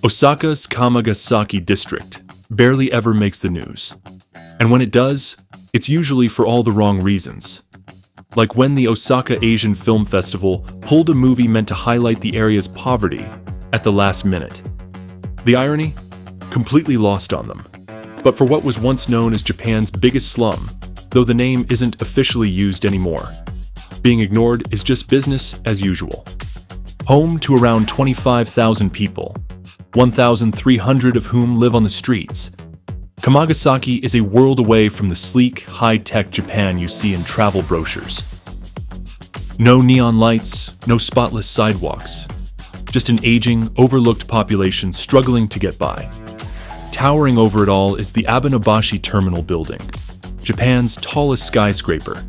Osaka's Kamagasaki district barely ever makes the news. And when it does, it's usually for all the wrong reasons. Like when the Osaka Asian Film Festival pulled a movie meant to highlight the area's poverty at the last minute. The irony? Completely lost on them. But for what was once known as Japan's biggest slum, though the name isn't officially used anymore, being ignored is just business as usual. Home to around 25,000 people, 1,300 of whom live on the streets, Kamagasaki is a world away from the sleek, high-tech Japan you see in travel brochures. No neon lights, no spotless sidewalks, just an aging, overlooked population struggling to get by. Towering over it all is the Abenobashi Terminal Building, Japan's tallest skyscraper,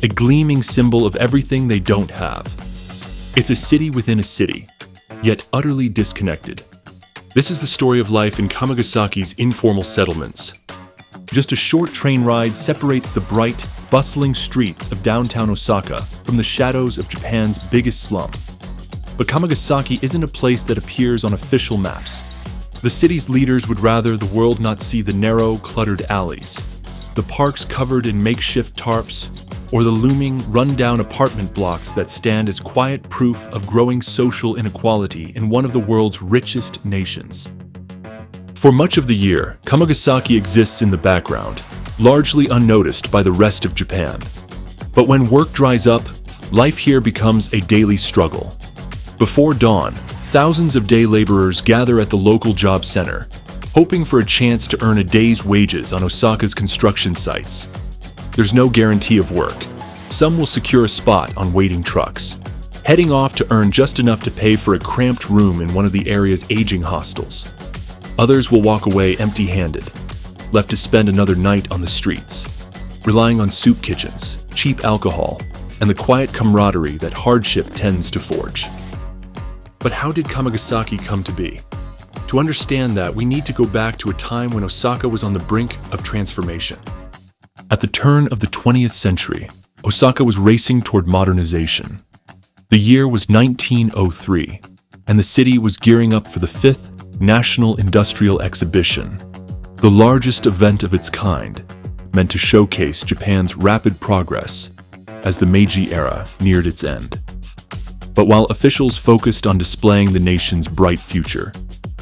a gleaming symbol of everything they don't have. It's a city within a city, yet utterly disconnected. This is the story of life in Kamagasaki's informal settlements. Just a short train ride separates the bright, bustling streets of downtown Osaka from the shadows of Japan's biggest slum. But Kamagasaki isn't a place that appears on official maps. The city's leaders would rather the world not see the narrow, cluttered alleys, the parks covered in makeshift tarps, or the looming, run-down apartment blocks that stand as quiet proof of growing social inequality in one of the world's richest nations. For much of the year, Kamagasaki exists in the background, largely unnoticed by the rest of Japan. But when work dries up, life here becomes a daily struggle. Before dawn, thousands of day laborers gather at the local job center, hoping for a chance to earn a day's wages on Osaka's construction sites. There's no guarantee of work. Some will secure a spot on waiting trucks, heading off to earn just enough to pay for a cramped room in one of the area's aging hostels. Others will walk away empty-handed, left to spend another night on the streets, relying on soup kitchens, cheap alcohol, and the quiet camaraderie that hardship tends to forge. But how did Kamagasaki come to be? To understand that, we need to go back to a time when Osaka was on the brink of transformation. At the turn of the 20th century, Osaka was racing toward modernization. The year was 1903, and the city was gearing up for the 5th National Industrial Exhibition, the largest event of its kind, meant to showcase Japan's rapid progress as the Meiji era neared its end. But while officials focused on displaying the nation's bright future,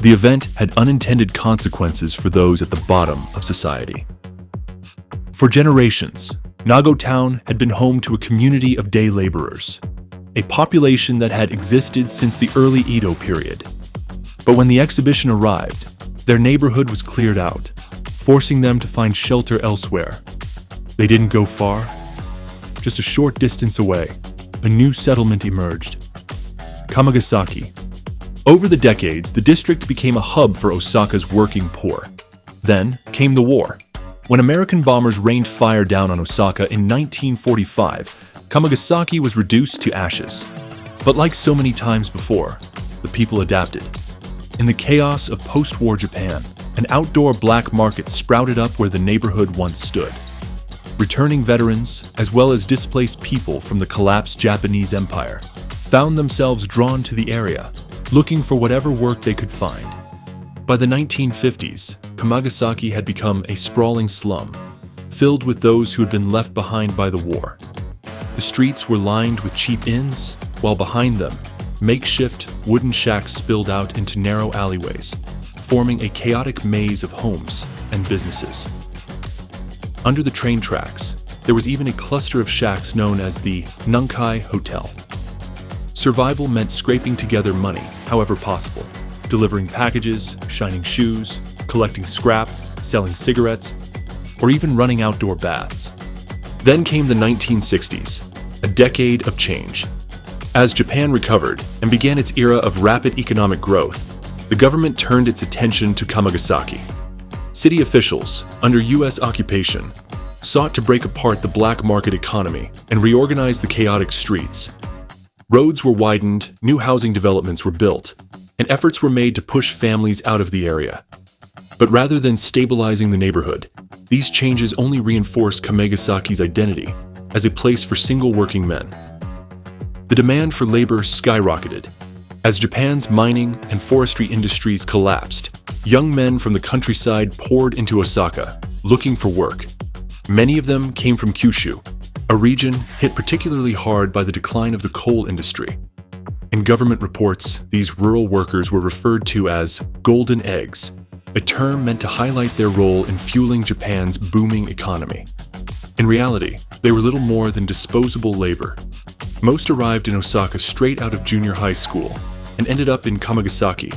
the event had unintended consequences for those at the bottom of society. For generations, Nago Town had been home to a community of day laborers, a population that had existed since the early Edo period. But when the exhibition arrived, their neighborhood was cleared out, forcing them to find shelter elsewhere. They didn't go far. Just a short distance away, a new settlement emerged: Kamagasaki. Over the decades, the district became a hub for Osaka's working poor. Then came the war. When American bombers rained fire down on Osaka in 1945, Kamagasaki was reduced to ashes. But like so many times before, the people adapted. In the chaos of post-war Japan, an outdoor black market sprouted up where the neighborhood once stood. Returning veterans, as well as displaced people from the collapsed Japanese Empire, found themselves drawn to the area, looking for whatever work they could find. By the 1950s, Kamagasaki had become a sprawling slum, filled with those who had been left behind by the war. The streets were lined with cheap inns, while behind them, makeshift wooden shacks spilled out into narrow alleyways, forming a chaotic maze of homes and businesses. Under the train tracks, there was even a cluster of shacks known as the Nunkai Hotel. Survival meant scraping together money however possible, delivering packages, shining shoes, collecting scrap, selling cigarettes, or even running outdoor baths. Then came the 1960s, a decade of change. As Japan recovered and began its era of rapid economic growth, the government turned its attention to Kamagasaki. City officials, under U.S. occupation, sought to break apart the black market economy and reorganize the chaotic streets. Roads were widened, new housing developments were built, and efforts were made to push families out of the area. But rather than stabilizing the neighborhood, these changes only reinforced Kamagasaki's identity as a place for single working men. The demand for labor skyrocketed. As Japan's mining and forestry industries collapsed, young men from the countryside poured into Osaka, looking for work. Many of them came from Kyushu, a region hit particularly hard by the decline of the coal industry. In government reports, these rural workers were referred to as golden eggs, a term meant to highlight their role in fueling Japan's booming economy. In reality, they were little more than disposable labor. Most arrived in Osaka straight out of junior high school and ended up in Kamagasaki,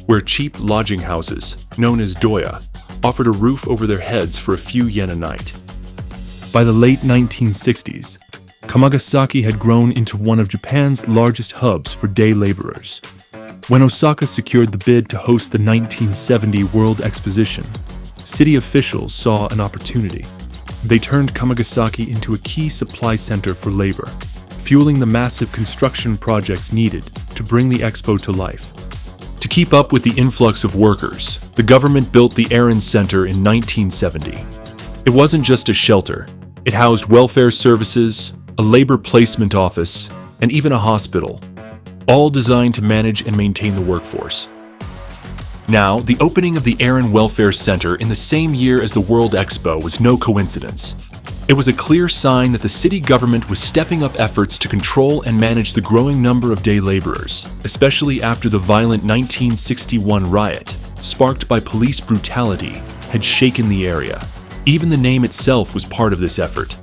where cheap lodging houses, known as doya, offered a roof over their heads for a few yen a night. By the late 1960s, Kamagasaki had grown into one of Japan's largest hubs for day laborers. When Osaka secured the bid to host the 1970 World Exposition, city officials saw an opportunity. They turned Kamagasaki into a key supply center for labor, fueling the massive construction projects needed to bring the expo to life. To keep up with the influx of workers, the government built the Aaron Center in 1970. It wasn't just a shelter. It housed welfare services, a labor placement office, and even a hospital, all designed to manage and maintain the workforce. Now, the opening of the Aaron Welfare Center in the same year as the World Expo was no coincidence. It was a clear sign that the city government was stepping up efforts to control and manage the growing number of day laborers, especially after the violent 1961 riot, sparked by police brutality, had shaken the area. Even the name itself was part of this effort.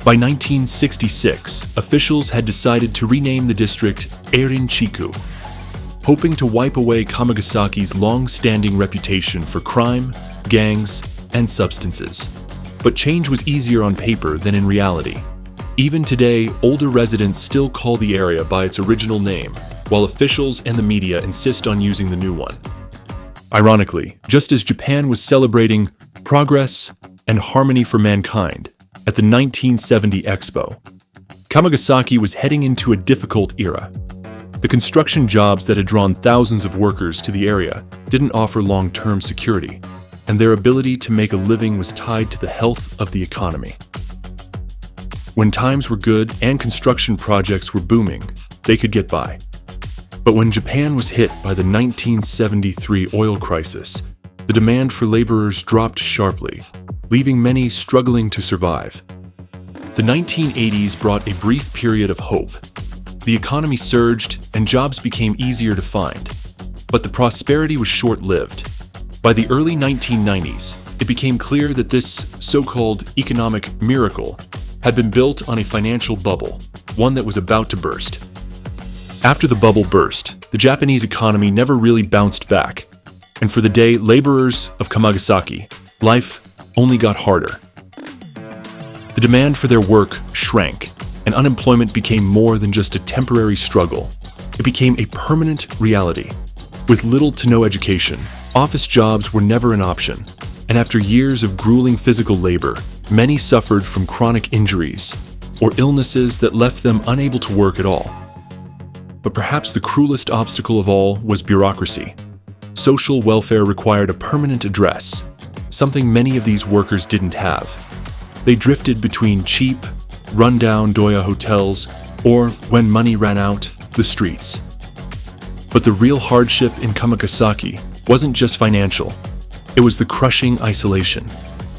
By 1966, officials had decided to rename the district Eirin-chiku, hoping to wipe away Kamagasaki's long-standing reputation for crime, gangs, and substances. But change was easier on paper than in reality. Even today, older residents still call the area by its original name, while officials and the media insist on using the new one. Ironically, just as Japan was celebrating progress and harmony for mankind at the 1970 Expo, Kamagasaki was heading into a difficult era. The construction jobs that had drawn thousands of workers to the area didn't offer long-term security, and their ability to make a living was tied to the health of the economy. When times were good and construction projects were booming, they could get by. But when Japan was hit by the 1973 oil crisis, the demand for laborers dropped sharply, leaving many struggling to survive. The 1980s brought a brief period of hope. The economy surged and jobs became easier to find. But the prosperity was short-lived. By the early 1990s, it became clear that this so-called economic miracle had been built on a financial bubble, one that was about to burst. After the bubble burst, the Japanese economy never really bounced back, and for the day laborers of Kamagasaki, life only got harder. The demand for their work shrank, and unemployment became more than just a temporary struggle. It became a permanent reality. With little to no education, office jobs were never an option, and after years of grueling physical labor, many suffered from chronic injuries or illnesses that left them unable to work at all. But perhaps the cruelest obstacle of all was bureaucracy. Social welfare required a permanent address, something many of these workers didn't have. They drifted between cheap, run-down doya hotels, or, when money ran out, the streets. But the real hardship in Kamagasaki wasn't just financial. It was the crushing isolation.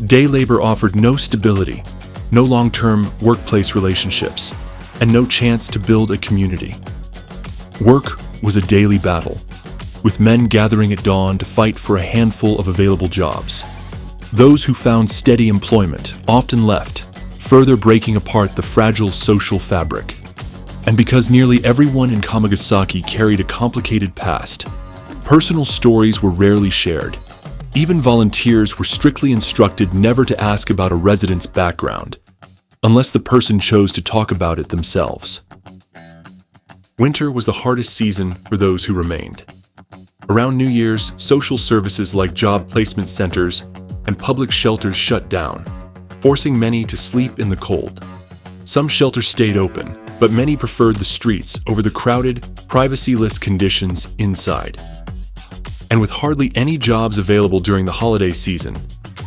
Day labor offered no stability, no long-term workplace relationships, and no chance to build a community. Work was a daily battle, with men gathering at dawn to fight for a handful of available jobs. Those who found steady employment often left, further breaking apart the fragile social fabric. And because nearly everyone in Kamagasaki carried a complicated past, personal stories were rarely shared. Even volunteers were strictly instructed never to ask about a resident's background, unless the person chose to talk about it themselves. Winter was the hardest season for those who remained. Around New Year's, social services like job placement centers and public shelters shut down, forcing many to sleep in the cold. Some shelters stayed open, but many preferred the streets over the crowded, privacy-less conditions inside. And with hardly any jobs available during the holiday season,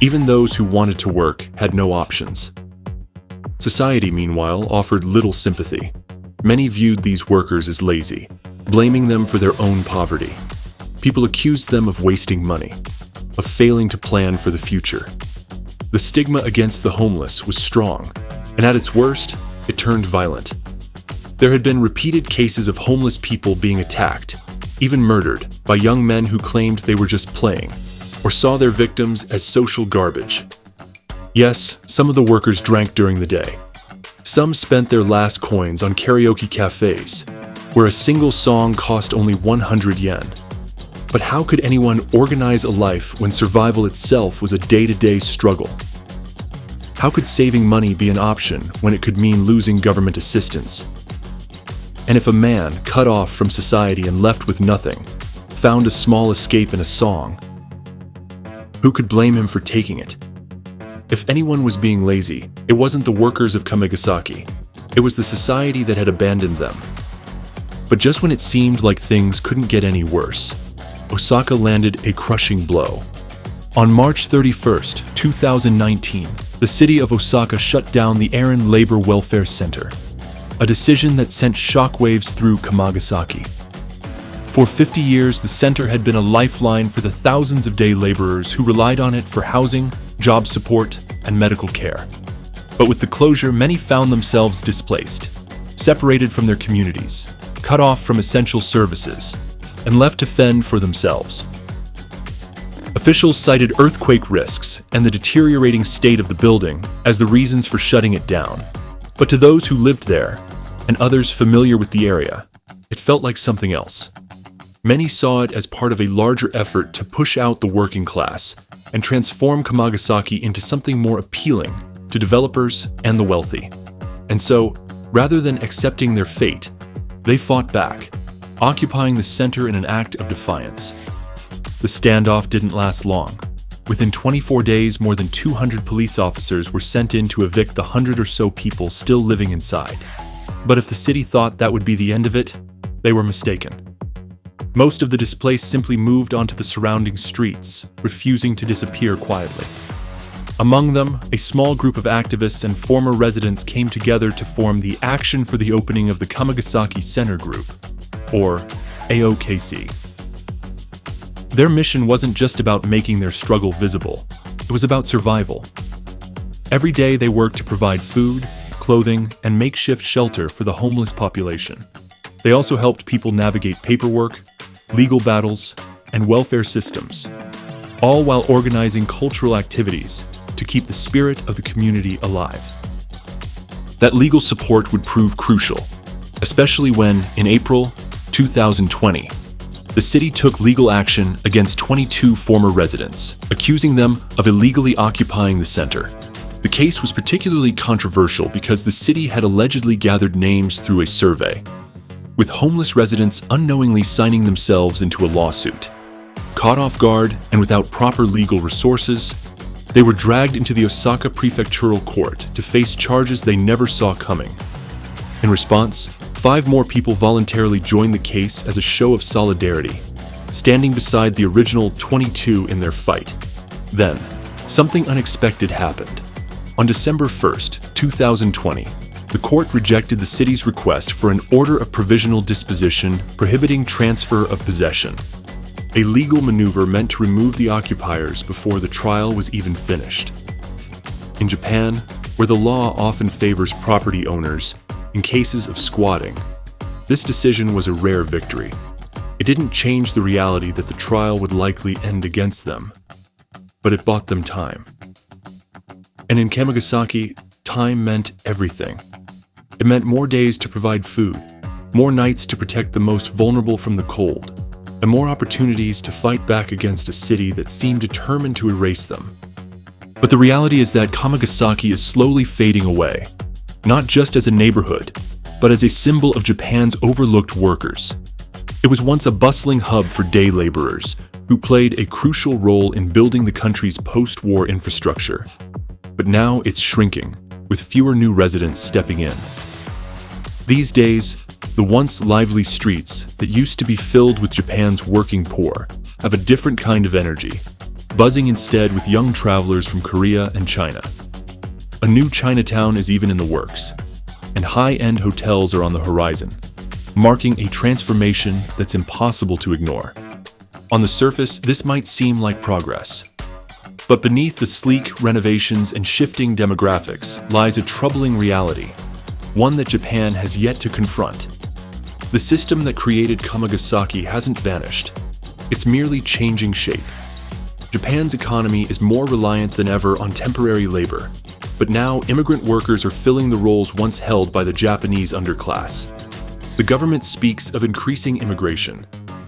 even those who wanted to work had no options. Society, meanwhile, offered little sympathy. Many viewed these workers as lazy, blaming them for their own poverty. People accused them of wasting money, of failing to plan for the future. The stigma against the homeless was strong, and at its worst, it turned violent. There had been repeated cases of homeless people being attacked, even murdered, by young men who claimed they were just playing, or saw their victims as social garbage. Yes, some of the workers drank during the day. Some spent their last coins on karaoke cafes, where a single song cost only 100 yen. But how could anyone organize a life when survival itself was a day-to-day struggle? How could saving money be an option when it could mean losing government assistance? And if a man, cut off from society and left with nothing, found a small escape in a song, who could blame him for taking it? If anyone was being lazy, it wasn't the workers of Kamagasaki. It was the society that had abandoned them. But just when it seemed like things couldn't get any worse, Osaka landed a crushing blow. On March 31st, 2019, the city of Osaka shut down the Aran Labor Welfare Center, a decision that sent shockwaves through Kamagasaki. For 50 years, the center had been a lifeline for the thousands of day laborers who relied on it for housing, job support, and medical care. But with the closure, many found themselves displaced, separated from their communities, cut off from essential services, and left to fend for themselves. Officials cited earthquake risks and the deteriorating state of the building as the reasons for shutting it down. But to those who lived there, and others familiar with the area, it felt like something else. Many saw it as part of a larger effort to push out the working class and transform Kamagasaki into something more appealing to developers and the wealthy. And so, rather than accepting their fate, they fought back, occupying the center in an act of defiance. The standoff didn't last long. Within 24 days, more than 200 police officers were sent in to evict the 100 or so people still living inside. But if the city thought that would be the end of it, they were mistaken. Most of the displaced simply moved onto the surrounding streets, refusing to disappear quietly. Among them, a small group of activists and former residents came together to form the Action for the Opening of the Kamagasaki Center Group, or AOKC. Their mission wasn't just about making their struggle visible, it was about survival. Every day they worked to provide food, clothing, and makeshift shelter for the homeless population. They also helped people navigate paperwork, legal battles, and welfare systems, all while organizing cultural activities to keep the spirit of the community alive. That legal support would prove crucial, especially when, in April 2020, the city took legal action against 22 former residents, accusing them of illegally occupying the center. The case was particularly controversial because the city had allegedly gathered names through a survey, with homeless residents unknowingly signing themselves into a lawsuit. Caught off guard and without proper legal resources, they were dragged into the Osaka Prefectural Court to face charges they never saw coming. In response, 5 more people voluntarily joined the case as a show of solidarity, standing beside the original 22 in their fight. Then, something unexpected happened. On December 1st, 2020, the court rejected the city's request for an order of provisional disposition prohibiting transfer of possession, a legal maneuver meant to remove the occupiers before the trial was even finished. In Japan, where the law often favors property owners in cases of squatting, this decision was a rare victory. It didn't change the reality that the trial would likely end against them, but it bought them time. And in Kamagasaki, time meant everything. It meant more days to provide food, more nights to protect the most vulnerable from the cold, and more opportunities to fight back against a city that seemed determined to erase them. But the reality is that Kamagasaki is slowly fading away, not just as a neighborhood, but as a symbol of Japan's overlooked workers. It was once a bustling hub for day laborers who played a crucial role in building the country's post-war infrastructure. But now it's shrinking, with fewer new residents stepping in. These days, the once lively streets that used to be filled with Japan's working poor have a different kind of energy, buzzing instead with young travelers from Korea and China. A new Chinatown is even in the works, and high-end hotels are on the horizon. marking a transformation that's impossible to ignore. On the surface, this might seem like progress. But beneath the sleek renovations and shifting demographics lies a troubling reality, one that Japan has yet to confront. The system that created Kamagasaki hasn't vanished. It's merely changing shape. Japan's economy is more reliant than ever on temporary labor, but now immigrant workers are filling the roles once held by the Japanese underclass. The government speaks of increasing immigration,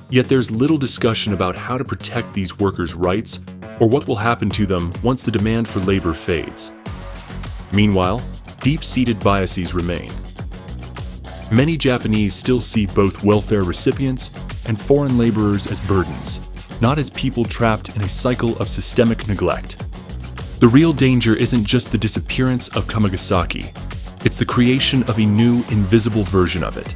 yet there's little discussion about how to protect these workers' rights or what will happen to them once the demand for labor fades. Meanwhile, deep-seated biases remain. Many Japanese still see both welfare recipients and foreign laborers as burdens, not as people trapped in a cycle of systemic neglect. The real danger isn't just the disappearance of Kamagasaki, it's the creation of a new, invisible version of it.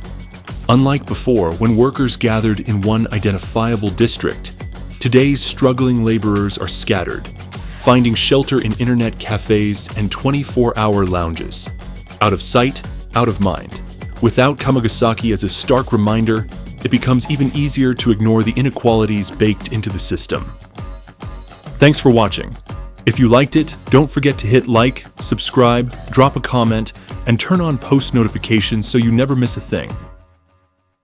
Unlike before, when workers gathered in one identifiable district, today's struggling laborers are scattered, finding shelter in internet cafes and 24-hour lounges. Out of sight, out of mind. Without Kamagasaki as a stark reminder, it becomes even easier to ignore the inequalities baked into the system. Thanks for watching. If you liked it, don't forget to hit like, subscribe, drop a comment, and turn on post notifications so you never miss a thing.